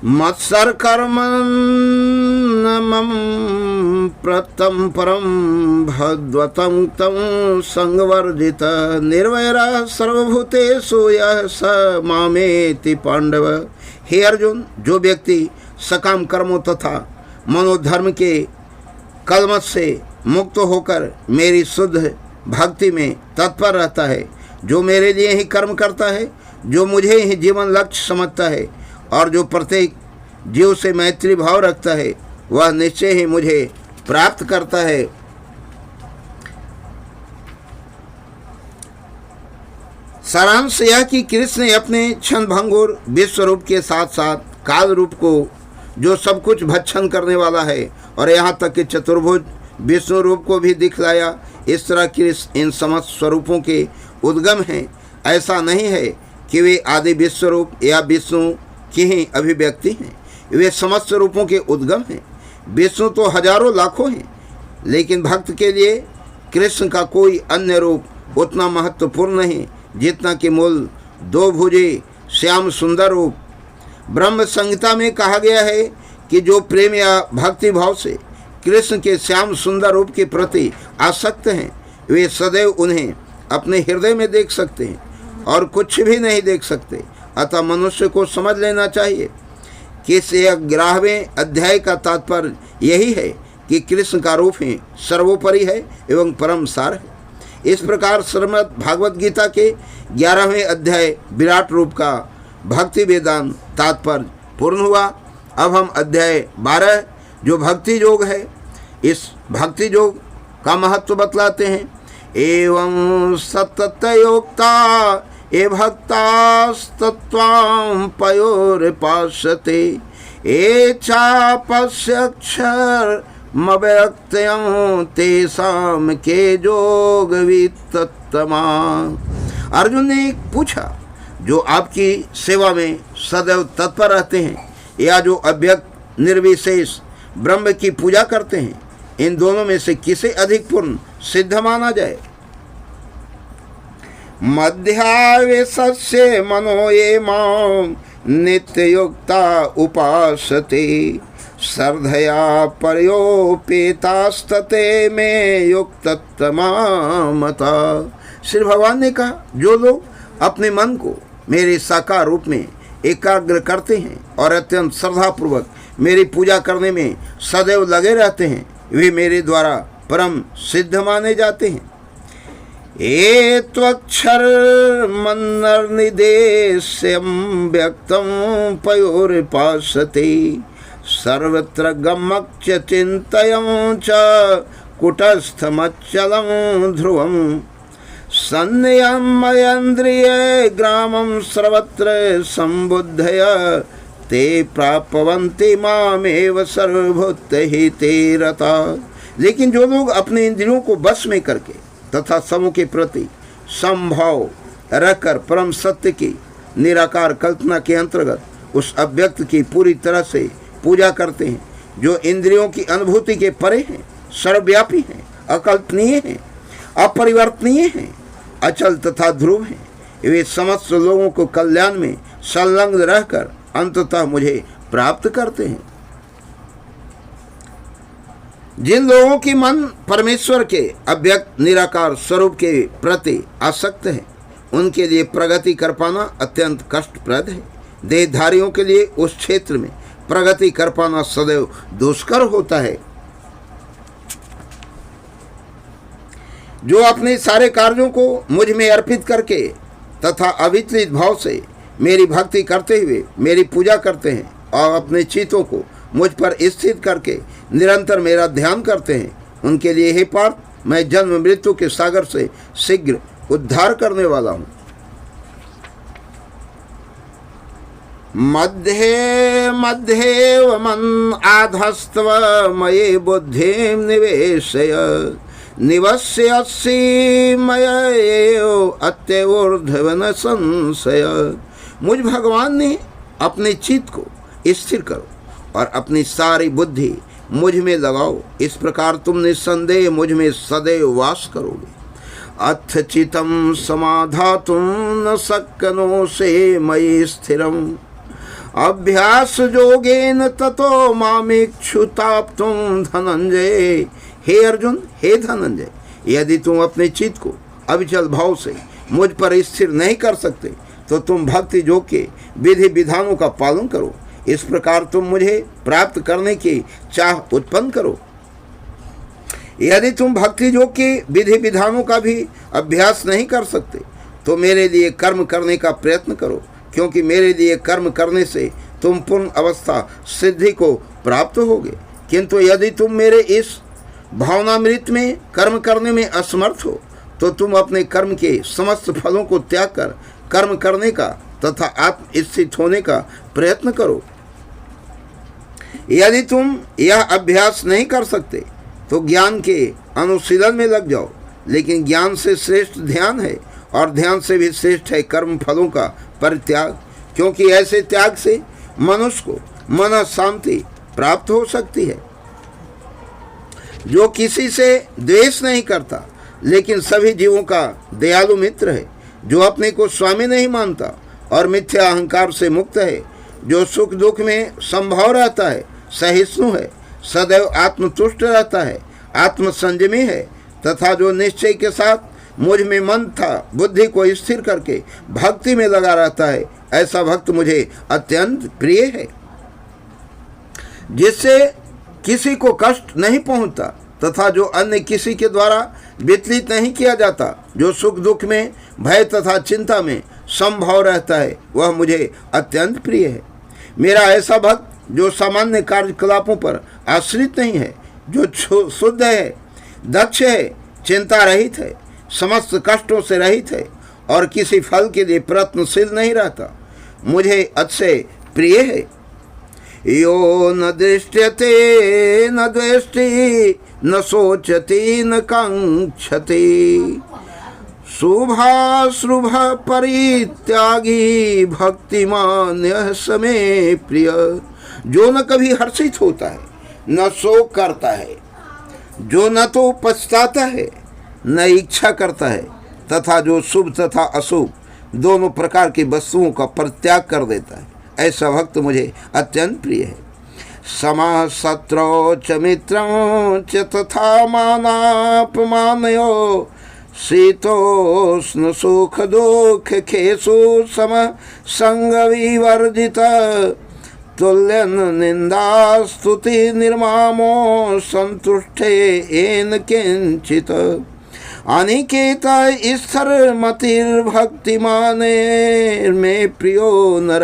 मत्सर कर्म मम प्रतम परम भद्वतं तं संवर्जित निर्वैरा सर्वभूतेषु यः स मामेति पांडव। हे अर्जुन, जो व्यक्ति सकाम कर्मों तथा मनोधर्म के कलमश से मुक्त होकर मेरी शुद्ध भक्ति में तत्पर रहता है, जो मेरे लिए ही कर्म करता है, जो मुझे ही जीवन लक्ष्य समझता है और जो प्रत्येक जीव से मैत्री भाव रखता है, वह निश्चय ही मुझे प्राप्त करता है। सारांश यह कि कृष्ण ने अपने क्षणभंगुर विश्व रूप के साथ साथ काल रूप को, जो सब कुछ भक्षण करने वाला है, और यहाँ तक कि चतुर्भुज विष्णु रूप को भी दिखलाया। इस तरह कृष्ण इन समस्त स्वरूपों के उद्गम हैं। ऐसा नहीं है कि वे आदि विश्व रूप या विष्णु की ही अभिव्यक्ति हैं, वे समस्त रूपों के उद्गम हैं। विष्णु तो हजारों लाखों हैं, लेकिन भक्त के लिए कृष्ण का कोई अन्य रूप उतना महत्वपूर्ण नहीं जितना कि मूल दो भुजे श्याम सुंदर रूप। ब्रह्म संहिता में कहा गया है कि जो प्रेम या भक्ति भाव से कृष्ण के श्याम सुंदर रूप के प्रति आसक्त हैं, वे सदैव उन्हें अपने हृदय में देख सकते हैं और कुछ भी नहीं देख सकते। अतः मनुष्य को समझ लेना चाहिए कि इस 11वें अध्याय का तात्पर्य यही है कि कृष्ण का रूप ही सर्वोपरि है एवं परम सार है। इस प्रकार श्रीमद् भागवत गीता के 11वें अध्याय विराट रूप का भक्ति वेदांत तात्पर्य पूर्ण हुआ। अब हम अध्याय 12 जो भक्ति योग है, इस भक्ति योग का महत्व बतलाते हैं। एवं सततयोक्ता ए भक्तास्तत्त्वां पयोरिपास्यते ए चापस्यक्षरमव्यक्तं तेषां के योगवित्तमा। अर्जुन ने पूछा, जो आपकी सेवा में सदैव तत्पर रहते हैं या जो अव्यक्त निर्विशेष ब्रह्म की पूजा करते हैं, इन दोनों में से किसे अधिक पूर्ण सिद्ध माना जाए। मध्यावेशस्य मनो ये मां नित्ययुक्ता उपासते श्रद्धया पर्योपेतास्तते में युक्ततमा मता। श्री भगवान ने कहा, जो लोग अपने मन को मेरे साकार रूप में एकाग्र करते हैं और अत्यंत श्रद्धापूर्वक मेरी पूजा करने में सदैव लगे रहते हैं, वे मेरे द्वारा परम सिद्ध माने जाते हैं। ये त्वक्षर मन्नर्निदेश्यं व्यक्तं पयोरिपासते सर्वत्र गमक्ष चिन्तयं च कुटस्थमच्चलं ध्रुवं संयमयन्द्रिये ग्रामं सर्वत्र संबुद्धय ते प्राप्तवन्ति मामेव सर्वभूतहिते रता। लेकिन जो लोग अपने इंद्रियों को वश में करके तथा समूह के प्रति समभाव रखकर परम सत्य की निराकार कल्पना के अंतर्गत उस अव्यक्त की पूरी तरह से पूजा करते हैं, जो इंद्रियों की अनुभूति के परे हैं, सर्वव्यापी हैं, अकल्पनीय हैं, अपरिवर्तनीय हैं, अचल तथा ध्रुव हैं, वे समस्त लोगों को कल्याण में संलग्न रहकर अंततः मुझे प्राप्त करते हैं। जिन लोगों की मन परमेश्वर के अव्यक्त निराकार स्वरूप के प्रति आसक्त है, उनके लिए प्रगति कर पाना अत्यंत कष्टप्रद है। देहधारियों के लिए उस क्षेत्र में प्रगति कर पाना सदैव दुष्कर होता है। जो अपने सारे कार्यों को मुझ में अर्पित करके तथा अविचलित भाव से मेरी भक्ति करते हुए मेरी पूजा करते हैं और अपने चित्तों को मुझ पर स्थित करके निरंतर मेरा ध्यान करते हैं, उनके लिए हे पार्थ, मैं जन्म मृत्यु के सागर से शीघ्र उद्धार करने वाला हूँ। मध्ये मध्ये मन आधस्तव मये बुद्धिं निवेशय निवस्यसि मयैव अत्यवोर्ध्वन संशय। मुझ भगवान ने अपने चित्त को स्थिर करो और अपनी सारी बुद्धि मुझ में लगाओ, इस प्रकार तुम निस्संदेह मुझ में सदैव वास करोगे। अथ चितं समाधातुं न शक्नो से मयि स्थिरम् अभ्यास जोगेन ततो मामेक्षुताप्तुम धनंजय। हे अर्जुन, हे धनंजय, यदि तुम अपने चित्त को अविचल भाव से मुझ पर स्थिर नहीं कर सकते तो तुम भक्ति योग के विधि विधानों का पालन करो। इस प्रकार तुम मुझे प्राप्त करने की चाह उत्पन्न करो। यदि तुम भक्ति योग के विधि विधानों का भी अभ्यास नहीं कर सकते तो मेरे लिए कर्म करने का प्रयत्न करो, क्योंकि मेरे लिए कर्म करने से तुम पूर्ण अवस्था सिद्धि को प्राप्त होगे। किंतु यदि तुम मेरे इस भावनामृत में कर्म करने में असमर्थ हो तो तुम अपने कर्म के समस्त फलों को त्याग कर कर्म करने का तथा आत्म स्थित होने का प्रयत्न करो। यदि तुम यह अभ्यास नहीं कर सकते तो ज्ञान के अनुशीलन में लग जाओ, लेकिन ज्ञान से श्रेष्ठ ध्यान है और ध्यान से भी श्रेष्ठ है कर्म फलों का परित्याग, क्योंकि ऐसे त्याग से मनुष्य को मन शांति प्राप्त हो सकती है। जो किसी से द्वेष नहीं करता लेकिन सभी जीवों का दयालु मित्र है, जो अपने को स्वामी नहीं मानता और मिथ्या अहंकार से मुक्त है, जो सुख दुख में संभव रहता है, सहिष्णु है, सदैव आत्मतुष्ट रहता है, आत्मसंयमी है तथा जो निश्चय के साथ मुझ में मन था बुद्धि को स्थिर करके भक्ति में लगा रहता है, ऐसा भक्त मुझे अत्यंत प्रिय है। जिससे किसी को कष्ट नहीं पहुंचता तथा जो अन्य किसी के द्वारा विचलित नहीं किया जाता, जो सुख दुख में भय तथा चिंता में संभव रहता है, वह मुझे अत्यंत प्रिय है। मेरा ऐसा भक्त जो सामान्य कार्यकलापों पर आश्रित नहीं है, जो शुद्ध है, दक्ष है, चिंता रहित है, समस्त कष्टों से रहित है और किसी फल के लिए प्रयत्नशील नहीं रहता, मुझे अतिशय प्रिय है। यो न दृष्ट्यते न द्वेष्टि न सोचति न कांक्षति, शुभाशुभ परित्यागी भक्तिमान यह समय प्रिय। जो न कभी हर्षित होता है न शोक करता है, जो न तो पछताता है न इच्छा करता है तथा जो शुभ तथा अशुभ दोनों प्रकार की वस्तुओं का परित्याग कर देता है, ऐसा भक्त मुझे अत्यंत प्रिय है। समा शत्रौ च मित्रं च तथा मानापमानयो, शीतोष्ण सुख दुख खेसु सम संग विवर्जित, तुल्यन निंदा स्तुति निर्मामो संतुष्टे येन किंचित, अनिकेत स्थिर मतिर्भक्तिमाने में प्रियो नर।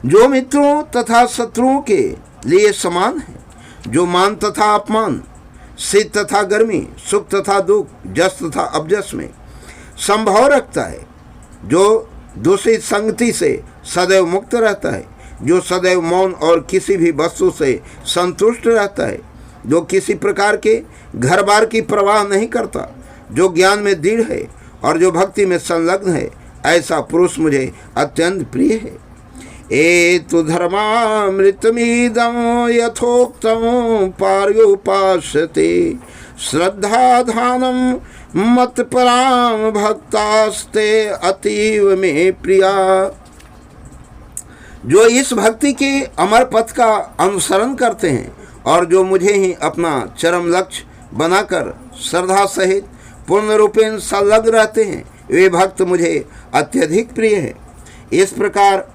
जो मित्रों तथा शत्रुओं के लिए समान है, जो मान तथा अपमान, शीत तथा गर्मी, सुख तथा दुख, जस तथा अपजस में संभव रखता है, जो दूषित संगति से सदैव मुक्त रहता है, जो सदैव मौन और किसी भी वस्तु से संतुष्ट रहता है, जो किसी प्रकार के घर बार की परवाह नहीं करता, जो ज्ञान में दृढ़ है और जो भक्ति में संलग्न है, ऐसा पुरुष मुझे अत्यंत प्रिय है। एतु धर्मामृतमिदं यथोक्तं पार्युपास्यते, श्रद्धा धानं मत्परां भक्तास्ते अतीव में प्रिया। जो इस भक्ति के अमर पथ का अनुसरण करते हैं और जो मुझे ही अपना चरम लक्ष्य बनाकर श्रद्धा सहित पूर्ण रूपेण संलग्न रहते हैं, वे भक्त मुझे अत्यधिक प्रिय है। इस प्रकार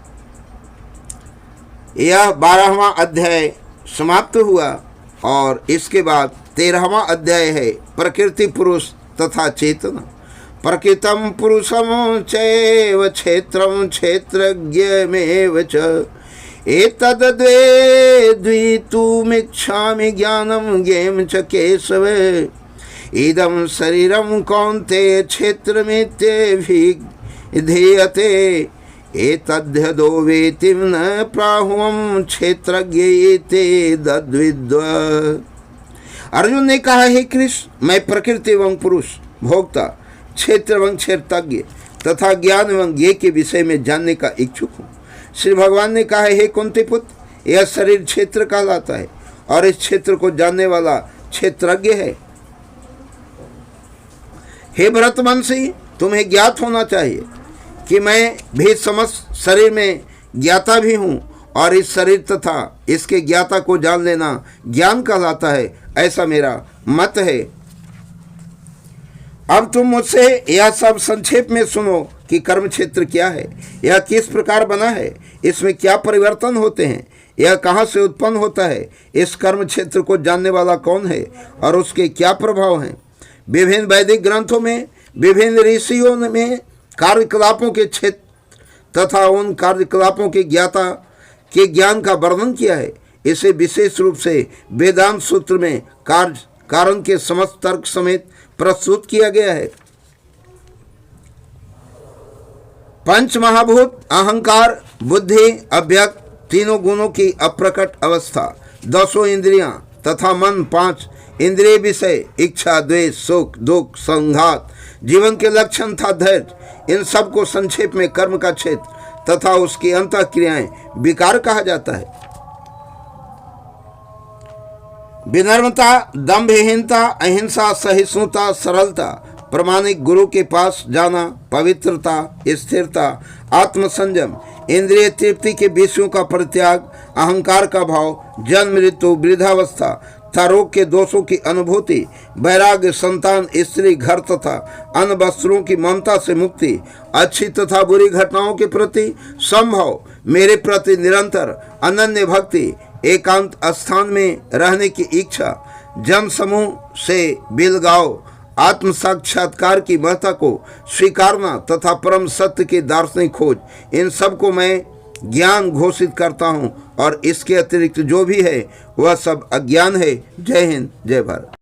यह 12वां अध्याय समाप्त हुआ और इसके बाद 13वां अध्याय है प्रकृति पुरुष तथा चेतना। प्रकृतं पुरुषं चैव क्षेत्रं क्षेत्रज्ञमेव च, एतद्द्वेतुमिच्छामि ज्ञानं ज्ञेयं च केशव, इदं शरीरं कौन्तेय क्षेत्रमित्यभिधीयते, एतद्यदो वेति न प्राहुं क्षेत्रज्ञ इति तद्विद्व। अर्जुन ने कहा, हे कृष्ण, मैं प्रकृति एवं पुरुष, भोक्ता, क्षेत्र एवं क्षेत्रज्ञ तथा ज्ञान एवं ज्ञेय के विषय में जानने का इच्छुक हूँ। श्री भगवान ने कहा, हे कुंती पुत्र, यह शरीर क्षेत्र कहलाता है और इस क्षेत्र को जानने वाला क्षेत्रज्ञ है। हे भरतवंशी, तुम्हें ज्ञात होना चाहिए कि मैं भी समस्त शरीर में ज्ञाता भी हूँ, और इस शरीर तथा इसके ज्ञाता को जान लेना ज्ञान कहलाता है, ऐसा मेरा मत है। अब तुम मुझसे यह सब संक्षेप में सुनो कि कर्म क्षेत्र क्या है, यह किस प्रकार बना है, इसमें क्या परिवर्तन होते हैं, यह कहाँ से उत्पन्न होता है, इस कर्म क्षेत्र को जानने वाला कौन है और उसके क्या प्रभाव हैं। विभिन्न वैदिक ग्रंथों में विभिन्न ऋषियों में कार्यकलापों के क्षेत्र तथा उन कार्यकलापों के ज्ञाता के ज्ञान का वर्णन किया है। इसे विशेष रूप से वेदांत सूत्र में कार्य कारण के समस्त तर्क समेत प्रस्तुत किया गया है। पंच महाभूत, अहंकार, बुद्धि, अव्यक्त, तीनों गुणों की अप्रकट अवस्था, 10 इंद्रियां तथा मन, 5 इंद्रिय विषय, इच्छा, द्वेष, सुख, दुख, संघात, जीवन के लक्षण था धैर्य, इन सब को संक्षेप में कर्म का क्षेत्र तथा उसकी अंतःक्रियाएं विकार कहा जाता है। विनम्रता, दंभहीनता, अहिंसा, सहिष्णुता, सरलता, प्रामाणिक गुरु के पास जाना, पवित्रता, स्थिरता, आत्मसंयम, इंद्रिय तृप्ति के विषयों का परित्याग, अहंकार का भाव, जन्म, मृत्यु, वृद्धावस्था तथा रोग के दोषों की अनुभूति, वैराग्य, संतान, स्त्री, घर तथा अन्य वस्त्रों की ममता से मुक्ति, अच्छी तथा बुरी घटनाओं के प्रति संभव, मेरे प्रति निरंतर अनन्य भक्ति, एकांत स्थान में रहने की इच्छा, जन समूह से बिलगाव, आत्म साक्षात्कार की महत्ता को स्वीकारना तथा परम सत्य की दार्शनिक खोज, इन सब को मैं ज्ञान घोषित करता हूँ और इसके अतिरिक्त जो भी है वह सब अज्ञान है। जय हिंद, जय भारत।